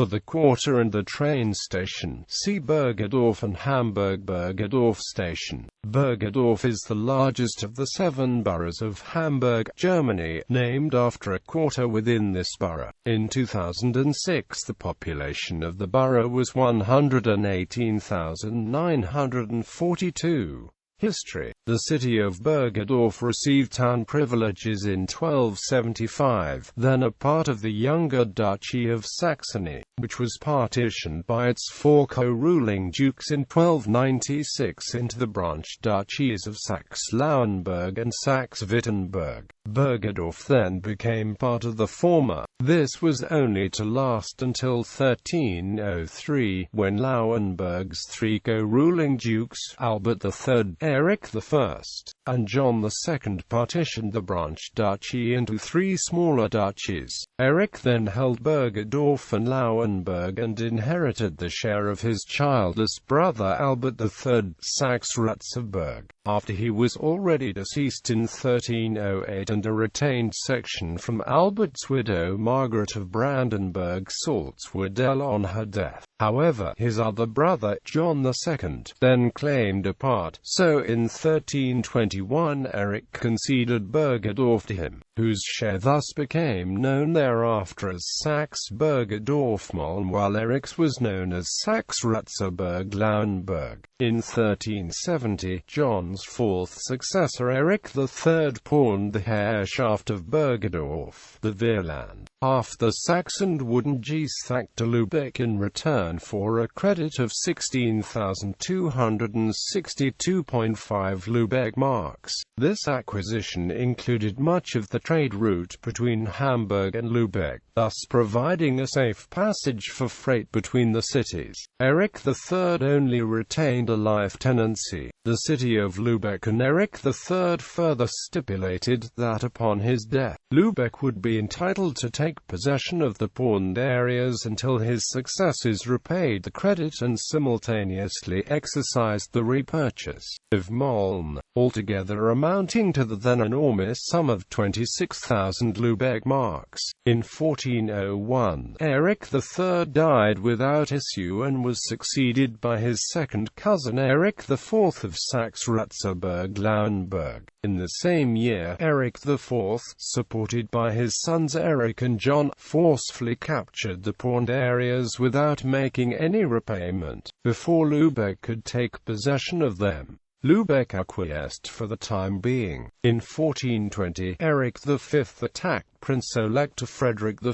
For the quarter and the train station, see Bergedorf and Hamburg-Bergedorf station. Bergedorf is the largest of the 7 boroughs of Hamburg, Germany, named after a quarter within this borough. In 2006, the population of the borough was 118,942. History. The city of Bergedorf received town privileges in 1275, then a part of the younger Duchy of Saxony, which was partitioned by its 4 co-ruling dukes in 1296 into the branch duchies of Saxe-Lauenburg and Saxe-Wittenberg. Bergedorf then became part of the former. This was only to last until 1303, when Lauenburg's 3 co-ruling dukes, Albert III, Eric I, and John II, partitioned the branch duchy into 3 smaller duchies. Eric then held Bergedorf and Lauenburg and inherited the share of his childless brother Albert III, Saxe-Ratzeburg, after he was already deceased in 1308, and a retained section from Albert's widow Margaret of Brandenburg-Salzwedel on her death. However, his other brother, John II, then claimed a part, so in 1321 Eric conceded Bergedorf to him, whose share thus became known thereafter as Saxe-Bergedorf-Mölln, while Eric's was known as Saxe-Ratzeburg-Lauenburg. In 1370, John's 4th successor Eric III pawned the Herrschaft of Bergedorf, the Vierland, half the Saxon Wodengießtag to Lübeck in return for a credit of 16,262.5 Lübeck marks. This acquisition included much of the trade route between Hamburg and Lübeck, thus providing a safe passage for freight between the cities. Eric III only retained a life tenancy. The city of Lübeck, and Eric III further stipulated that upon his death, Lübeck would be entitled to take possession of the pawned areas until his successors repaid the credit and simultaneously exercised the repurchase of Mölln, altogether amounting to the then enormous sum of 26,000 Lübeck marks. In 1401, Eric III died without issue and was succeeded by his second cousin Eric IV of Saxe-Ratzeburg-Lauenburg. In the same year, Eric IV, supported by his sons Eric and John, forcefully captured the pawned areas without making any repayment, before Lübeck could take possession of them. Lübeck acquiesced for the time being. In 1420, Eric V attacked Prince-elect Frederick I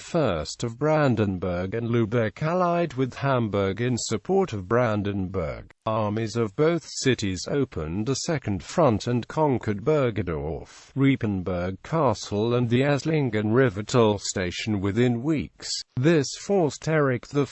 of Brandenburg, and Lübeck allied with Hamburg in support of Brandenburg. Armies of both cities opened a second front and conquered Bergedorf, Riepenberg Castle and the Esslingen River toll station within weeks. This forced Eric V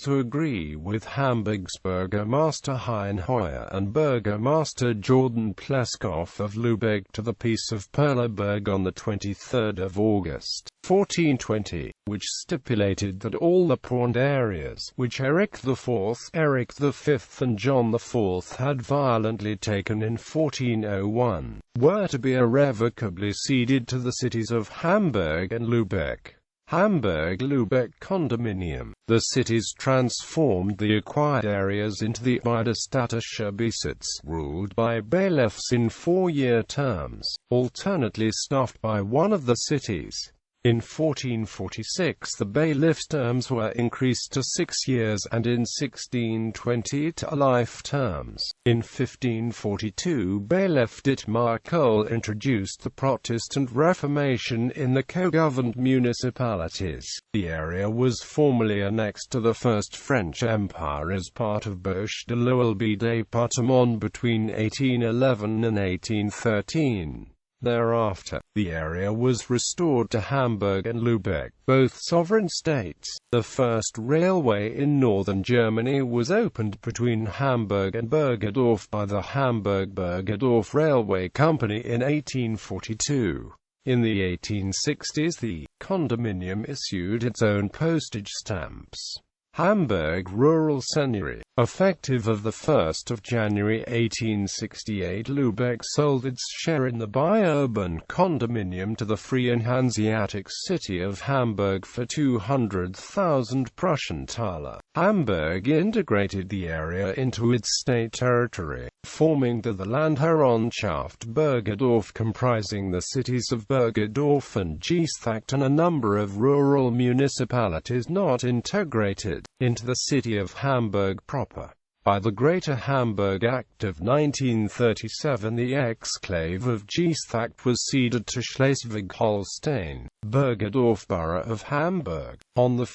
to agree with Hamburg's Burgomaster Hein Hoyer and Burgomaster Jordan Pleskow of Lübeck to the Peace of Perleberg on the 23rd of August. 1420, which stipulated that all the pawned areas, which Eric IV, Eric V and John IV had violently taken in 1401, were to be irrevocably ceded to the cities of Hamburg and Lübeck. Hamburg-Lübeck Condominium. The cities transformed the acquired areas into the Beiderstädtische Besitz, ruled by bailiffs in 4-year terms, alternately staffed by one of the cities. In 1446 the bailiff's terms were increased to 6 years, and in 1620 to life terms. In 1542 Bailiff Dietmar Kohl introduced the Protestant Reformation in the co-governed municipalities. The area was formally annexed to the First French Empire as part of Bauche de l'Oilbe département between 1811 and 1813. Thereafter, the area was restored to Hamburg and Lübeck, both sovereign states. The first railway in northern Germany was opened between Hamburg and Bergedorf by the Hamburg-Bergedorf Railway Company in 1842. In the 1860s the condominium issued its own postage stamps. Hamburg Rural Seigneury. Effective of 1 January 1868, Lübeck sold its share in the bi-urban condominium to the Free and Hanseatic city of Hamburg for 200,000 Prussian thaler. Hamburg integrated the area into its state territory, forming the Landherrenschaft Bergedorf, comprising the cities of Bergedorf and Geesthacht and a number of rural municipalities not integrated into the city of Hamburg proper. By the Greater Hamburg Act of 1937, the exclave of Geesthacht was ceded to Schleswig-Holstein, Bergedorf Borough of Hamburg. On 1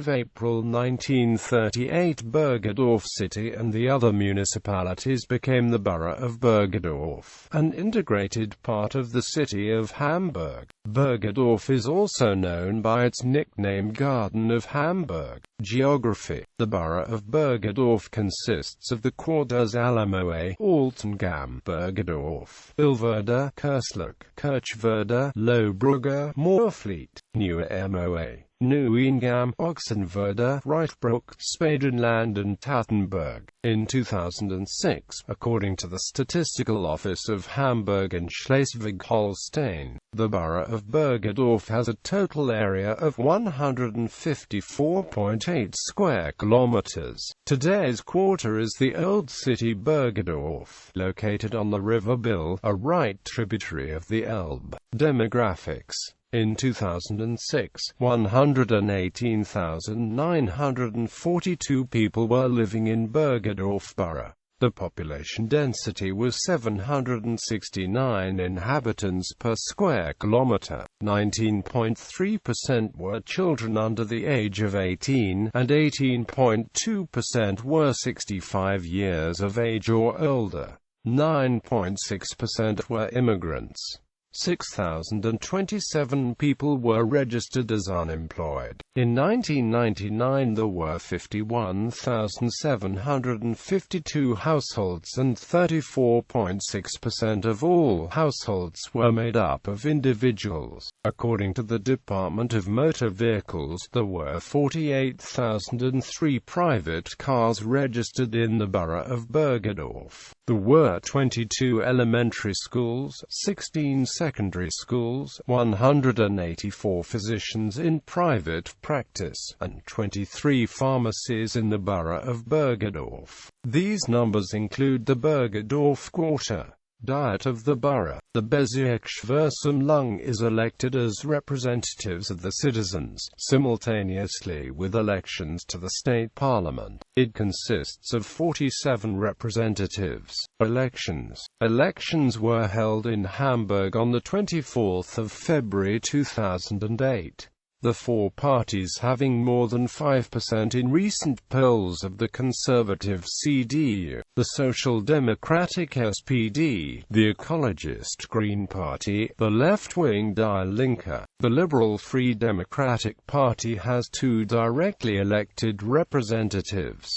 April 1938, Bergedorf City and the other municipalities became the Borough of Bergedorf, an integrated part of the city of Hamburg. Bergedorf is also known by its nickname Garden of Hamburg. Geography. The Borough of Bergedorf consists of the quarters Alamoe, Altengam, Bergedorf, Ilverda, Kersluck, Kirchwerder, Lohbrugge, Moorfleet, Nieuwe-Moe, Nieuwingam, Oxenwerder, Reitbrook, Spadenland and Tattenberg. In 2006, according to the Statistical Office of Hamburg and Schleswig-Holstein, the Borough of Bergedorf has a total area of 154.8 square kilometers. Today's quarter is the Old City Bergedorf, located on the River Bill, a right tributary of the Elbe. Demographics. In 2006, 118,942 people were living in Bergedorf Borough. The population density was 769 inhabitants per square kilometer. 19.3% were children under the age of 18, and 18.2% were 65 years of age or older. 9.6% were immigrants. 6,027 people were registered as unemployed. In 1999 there were 51,752 households and 34.6% of all households were made up of individuals. According to the Department of Motor Vehicles, there were 48,003 private cars registered in the Borough of Bergedorf. There were 22 elementary schools, 16 secondary schools, 184 physicians in private practice, and 23 pharmacies in the Borough of Bergedorf. These numbers include the Bergedorf Quarter. Diet of the borough. The Bezirksversammlung is elected as representatives of the citizens, simultaneously with elections to the state parliament. It consists of 47 representatives. Elections. Elections were held in Hamburg on 24 February 2008. The four parties having more than 5% in recent polls of the Conservative CDU, the Social Democratic SPD, the Ecologist Green Party, the left-wing Die Linke, the Liberal Free Democratic Party has 2 directly elected representatives.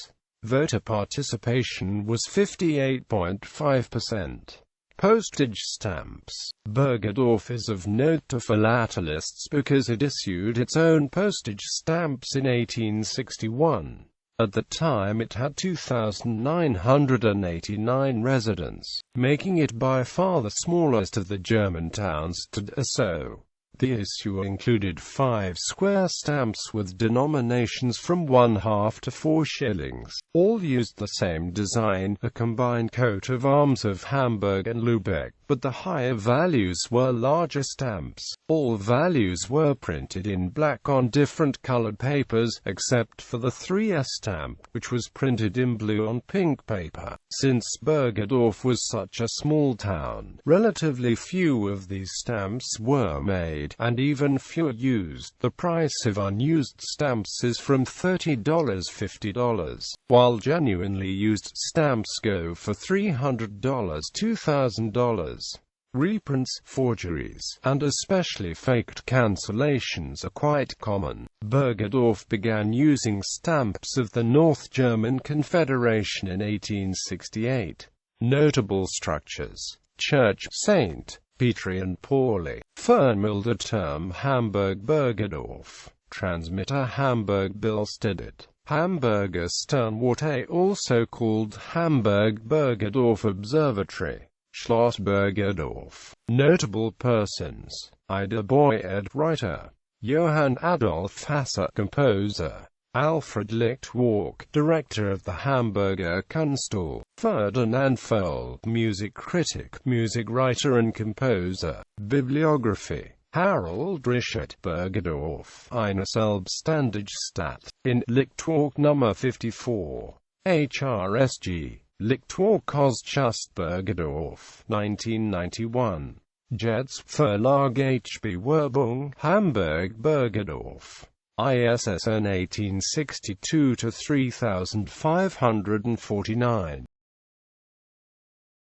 Voter participation was 58.5%. Postage stamps. Bergedorf is of note to philatelists because it issued its own postage stamps in 1861. At the time it had 2,989 residents, making it by far the smallest of the German towns to do so. The issue included 5 square stamps with denominations from 1/2 to 4 shillings. All used the same design, a combined coat of arms of Hamburg and Lübeck, but the higher values were larger stamps. All values were printed in black on different colored papers, except for the 3S stamp, which was printed in blue on pink paper. Since Bergedorf was such a small town, relatively few of these stamps were made, and even fewer used. The price of unused stamps is from $30 to $50, while genuinely used stamps go for $300 to $2,000. Reprints, forgeries, and especially faked cancellations are quite common. Bergedorf began using stamps of the North German Confederation in 1868. Notable structures: Church, St. Petri and Pauli, Fernmühlturm Hamburg Bergedorf, Transmitter Hamburg Billstedt, Hamburger Sternwarte, also called Hamburg-Bergedorf Observatory, Schloss Bergedorf. Notable persons: Ida Boyd, writer; Johann Adolf Hasse, composer; Alfred Lichtwark, director of the Hamburger Kunsthal; Ferdinand Fohl, music critic, music writer and composer. Bibliography: Harold Richard, Bergedorf, eine Selbstständige Stadt, in Lichtwark No. 54. IqRS Lichtwark Kostschust Bergedorf, 1991. Jets Verlag HB Werbung, Hamburg Bergedorf. ISSN 1862-3549.